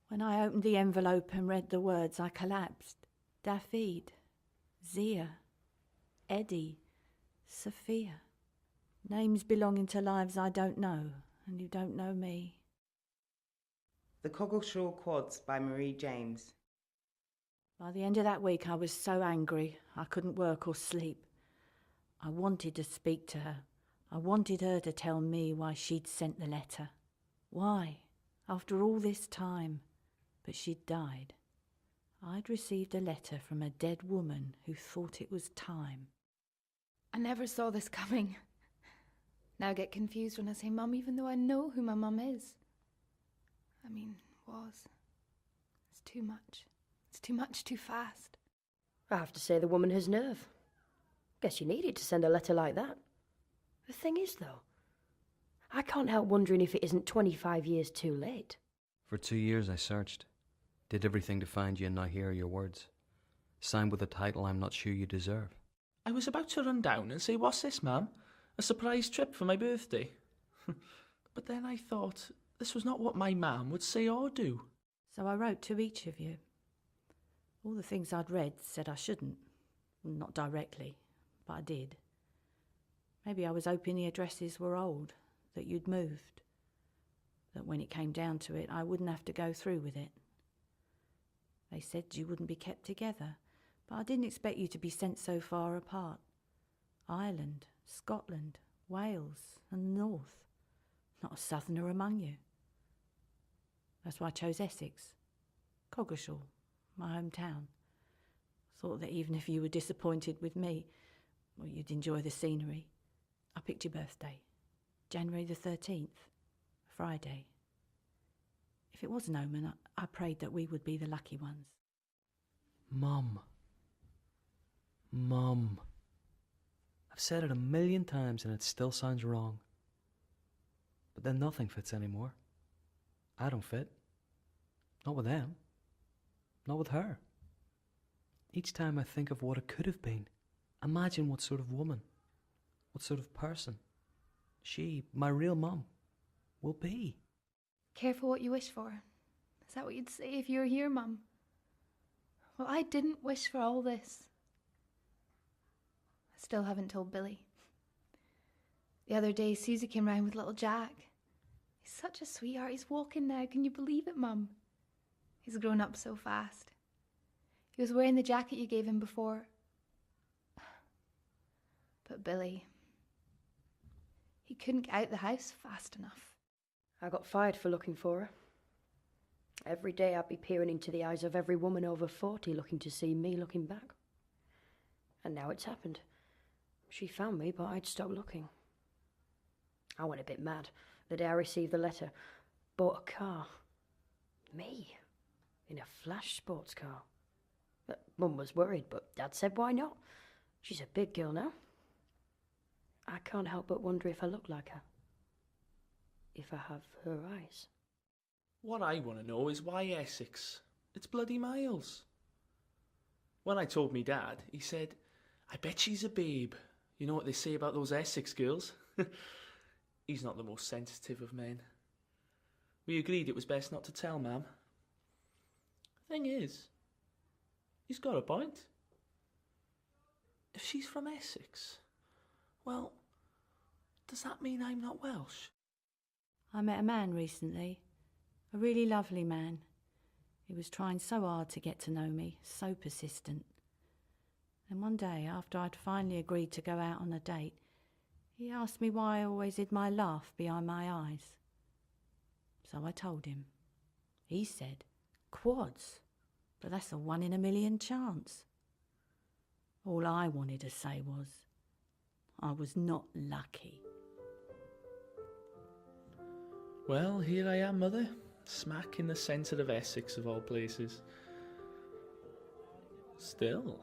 When I opened the envelope and read the words, I collapsed. David, Zia, Eddie, Sophia. Names belonging to lives I don't know, and who don't know me. The Coggeshall Quads by Marie James. By the end of that week, I was so angry I couldn't work or sleep. I wanted to speak to her. I wanted her to tell me why she'd sent the letter. Why, after all this time? But she'd died. I'd received a letter from a dead woman who thought it was time. I never saw this coming. Now I get confused when I say Mum, even though I know who my mum is. Was. It's too much. It's too much too fast. I have to say the woman has nerve. Guess you needed to send a letter like that. The thing is, though, I can't help wondering if it isn't 25 years too late. For 2 years I searched. Did everything to find you and now hear your words. Signed with a title I'm not sure you deserve. I was about to run down and say, "What's this, ma'am? A surprise trip for my birthday?" But then I thought this was not what my ma'am would say or do. So I wrote to each of you. All the things I'd read said I shouldn't. Not directly, but I did. Maybe I was hoping the addresses were old, that you'd moved, that when it came down to it, I wouldn't have to go through with it. They said you wouldn't be kept together, but I didn't expect you to be sent so far apart. Ireland, Scotland, Wales and the North. Not a southerner among you. That's why I chose Essex, Coggeshall, my hometown. Thought that even if you were disappointed with me, well, you'd enjoy the scenery. I picked your birthday, January the 13th, Friday. If it was an omen, I prayed that we would be the lucky ones. Mum. I've said it 1,000,000 times and it still sounds wrong. But then nothing fits anymore. I don't fit. Not with them. Not with her. Each time I think of what it could have been, imagine what sort of woman, what sort of person she, my real mum, will be. Careful what you wish for. Is that what you'd say if you were here, Mum? Well, I didn't wish for all this. I still haven't told Billy. The other day, Susie came round with little Jack. He's such a sweetheart. He's walking now. Can you believe it, Mum? He's grown up so fast. He was wearing the jacket you gave him before. But Billy, he couldn't get out the house fast enough. I got fired for looking for her. Every day I'd be peering into the eyes of every woman over 40 looking to see me looking back. And now it's happened. She found me, but I'd stopped looking. I went a bit mad the day I received the letter. Bought a car. Me. In a flash sports car. Mum was worried, but Dad said why not? She's a big girl now. I can't help but wonder if I look like her. If I have her eyes. What I want to know is why Essex? It's bloody miles. When I told me dad, he said, "I bet she's a babe. You know what they say about those Essex girls?" He's not the most sensitive of men. We agreed it was best not to tell Mam. Thing is, he's got a point. If she's from Essex, well, does that mean I'm not Welsh? I met a man recently, a really lovely man. He was trying so hard to get to know me, so persistent. And one day, after I'd finally agreed to go out on a date, he asked me why I always hid my laugh behind my eyes. So I told him. He said, "Quads, but that's a 1 in a million chance." All I wanted to say was, I was not lucky. Well, here I am, Mother, smack in the centre of Essex of all places. Still,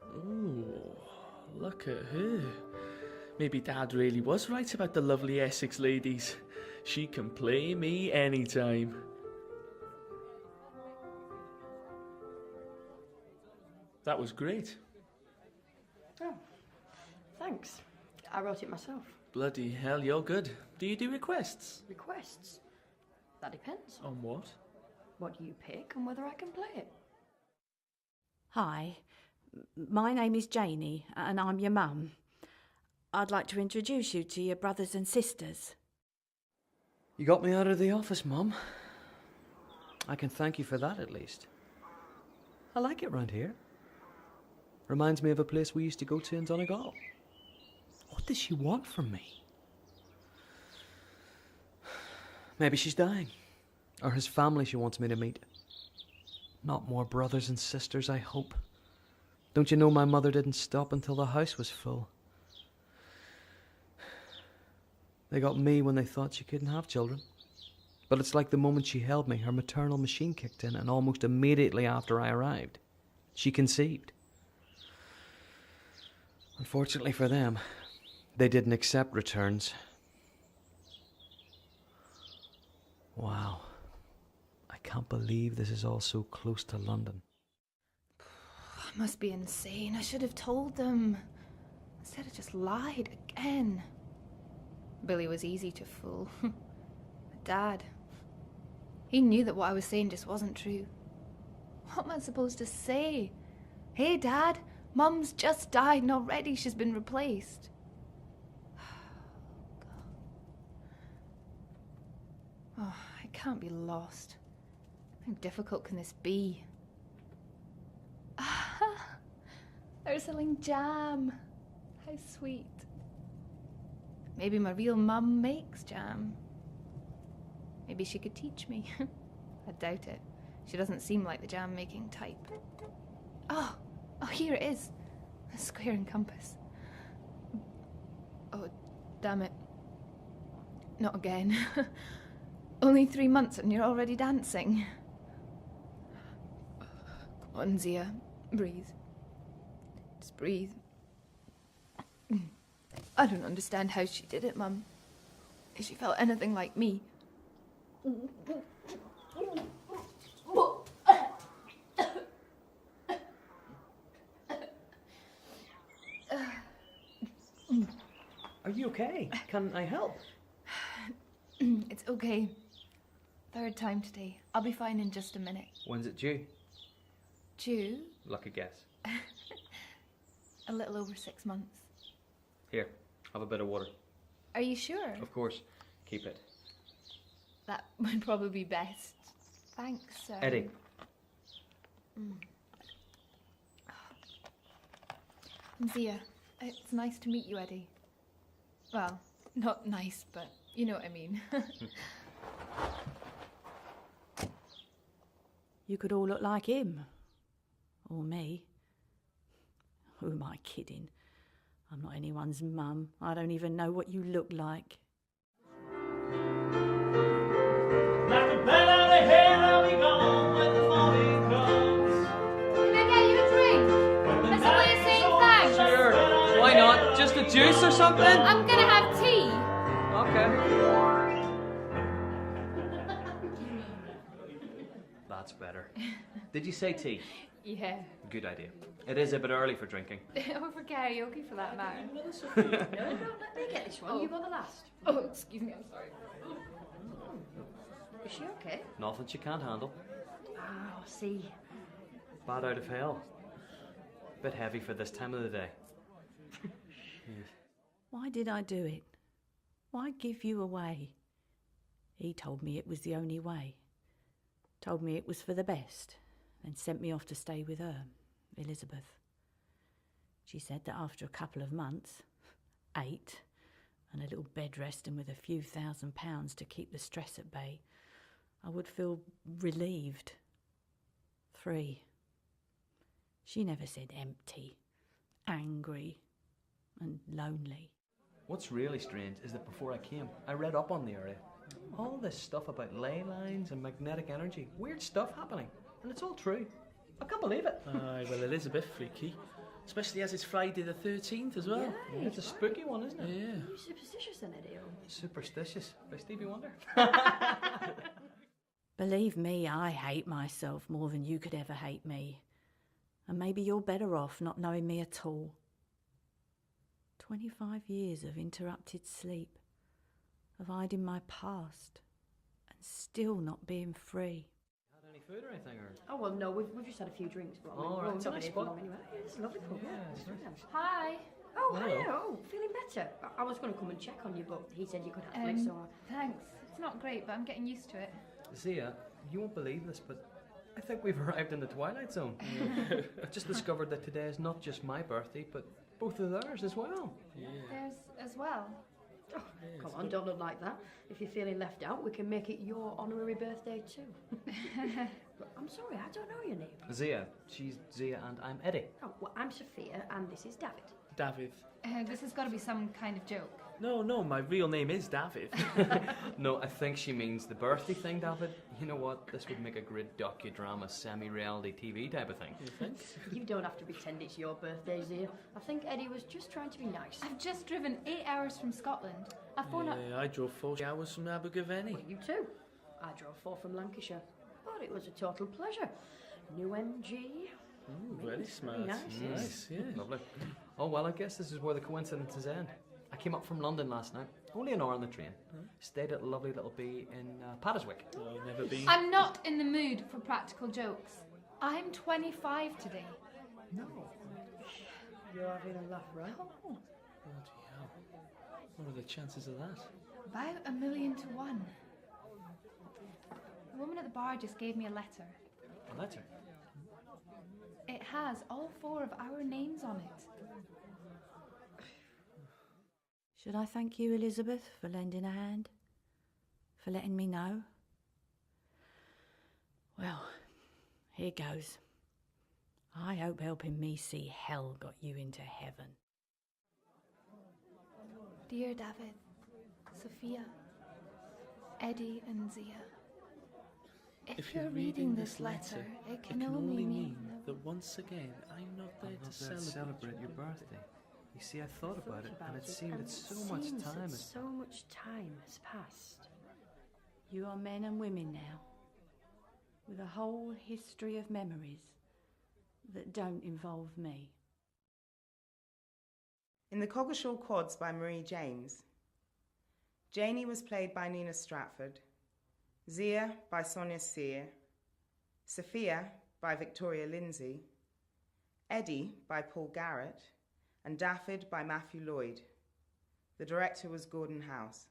ooh, look at her. Maybe Dad really was right about the lovely Essex ladies. She can play me anytime. That was great. Oh, thanks. I wrote it myself. Bloody hell, you're good. Do you do requests? Requests? That depends. On what? what you pick and whether I can play it. Hi, my name is Janie and I'm your mum. I'd like to introduce you to your brothers and sisters. You got me out of the office, Mum. I can thank you for that, at least. I like it round here. Reminds me of a place we used to go to in Donegal. What does she want from me? Maybe she's dying. Or his family she wants me to meet. Not more brothers and sisters, I hope. Don't you know my mother didn't stop until the house was full? They got me when they thought she couldn't have children. But it's like the moment she held me, her maternal machine kicked in, and almost immediately after I arrived, she conceived. Unfortunately for them, they didn't accept returns. Wow. I can't believe this is all so close to London. I must be insane. I should have told them. Instead, I just lied again. Billy was easy to fool. Dad. He knew that what I was saying just wasn't true. What am I supposed to say? Hey, Dad, Mum's just died and already she's been replaced. Oh, I can't be lost. How difficult can this be? They're selling jam. How sweet. Maybe my real mum makes jam. Maybe she could teach me. I doubt it. She doesn't seem like the jam-making type. Oh, here it is. A square and compass. Oh, damn it. Not again. Only 3 months and you're already dancing. Come on, Zia. Breathe. Just breathe. I don't understand how she did it, Mum. If she felt anything like me. Are you okay? Can I help? It's okay. 3rd time today. I'll be fine in just a minute. When's it due? Due? Lucky guess. A little over 6 months. Here, have a bit of water. Are you sure? Of course. Keep it. That would probably be best. Thanks, sir. Eddie. Zia, it's nice to meet you, Eddie. Well, not nice, but you know what I mean. You could all look like him. Or me. Who am I kidding? I'm not anyone's mum. I don't even know what you look like. Like a bat out of hell, I'll be gone when the morning comes. Can I get you a drink? As a way of saying thanks. Sure. Why not? Just a juice or something? I'm gonna have tea. Okay. That's better. Did you say tea? Yeah. Good idea. It is a bit early for drinking. Or for karaoke, for that matter. No, let me get this one. You got the last. Oh, excuse me, I'm sorry. Is she okay? Nothing she can't handle. Oh, see. Bad out of hell. Bit heavy for this time of the day. Why did I do it? Why give you away? He told me it was the only way. Told me it was for the best, then sent me off to stay with her, Elizabeth. She said that after a couple of months, 8, and a little bed rest and with a few £1,000s to keep the stress at bay, I would feel relieved, free. She never said empty, angry, and lonely. What's really strange is that before I came, I read up on the area. All this stuff about ley lines and magnetic energy. Weird stuff happening. And it's all true. I can't believe it. Aye, well, it is a bit freaky. Especially as it's Friday the 13th as well. Yeah, it's a spooky one, isn't it? Yeah. You're superstitious then, Eddie. Superstitious by Stevie Wonder. Believe me, I hate myself more than you could ever hate me. And maybe you're better off not knowing me at all. 25 years of interrupted sleep, of hiding my past, and still not being free. Had any food or anything? Or? Oh, well, no, we've just had a few drinks, but Oh, we've right, it's a not been nice here for spot. long anyway. Yeah, it's a lovely pub, yeah. it's nice. Hi. Oh, Hello. hello. Feeling better? I was going to come and check on you, but he said you could have it, so... Thanks. It's not great, but I'm getting used to it. Zia, you won't believe this, but I think we've arrived in the Twilight Zone. I've just discovered that today is not just my birthday, but both of theirs as well. There's as well. Oh, come on, don't look like that. If you're feeling left out, we can make it your honorary birthday too. But I'm sorry, I don't know your name. Zia, she's Zia and I'm Eddie. Oh, well, I'm Sophia and this is David. David. This has got to be some kind of joke. No, my real name is David. No, I think she means the birthday thing, David. You know what? This would make a great docudrama, semi-reality TV type of thing. You think? You don't have to pretend it's your birthday, Zia. I think Eddie was just trying to be nice. I've just driven 8 hours from Scotland. I phoned up. I drove 40 hours from Abergavenny. Well, you too. I drove 4 from Lancashire. But it was a total pleasure. New MG. Ooh, very smart. Very nice, yes. Nice, yeah. Lovely. Oh, well, I guess this is where the coincidences end. I came up from London last night, only an hour on the train. Stayed at a lovely little bee in Padderswick. Oh, never been. I'm not in the mood for practical jokes. I'm 25 today. No. You're having a laugh, right? Oh, Bloody hell. What are the chances of that? about 1,000,000 to 1. The woman at the bar just gave me a letter. A letter. It has all 4 of our names on it. Should I thank you, Elizabeth, for lending a hand? For letting me know? Well, here goes. I hope helping me see hell got you into heaven. Dear David, Sophia, Eddie and Zia. If you're reading this letter, it can only mean that once again I'm not there to celebrate your birthday. You see, I thought about it, and it seemed that so much time has... So much time has passed. You are men and women now, with a whole history of memories that don't involve me. In the Coggeshall Quads by Marie James. Janie was played by Nina Stratford, Zia by Sonia Sear, Sophia by Victoria Lindsay, Eddie by Paul Garrett, and David by Matthew Lloyd. The director was Gordon House.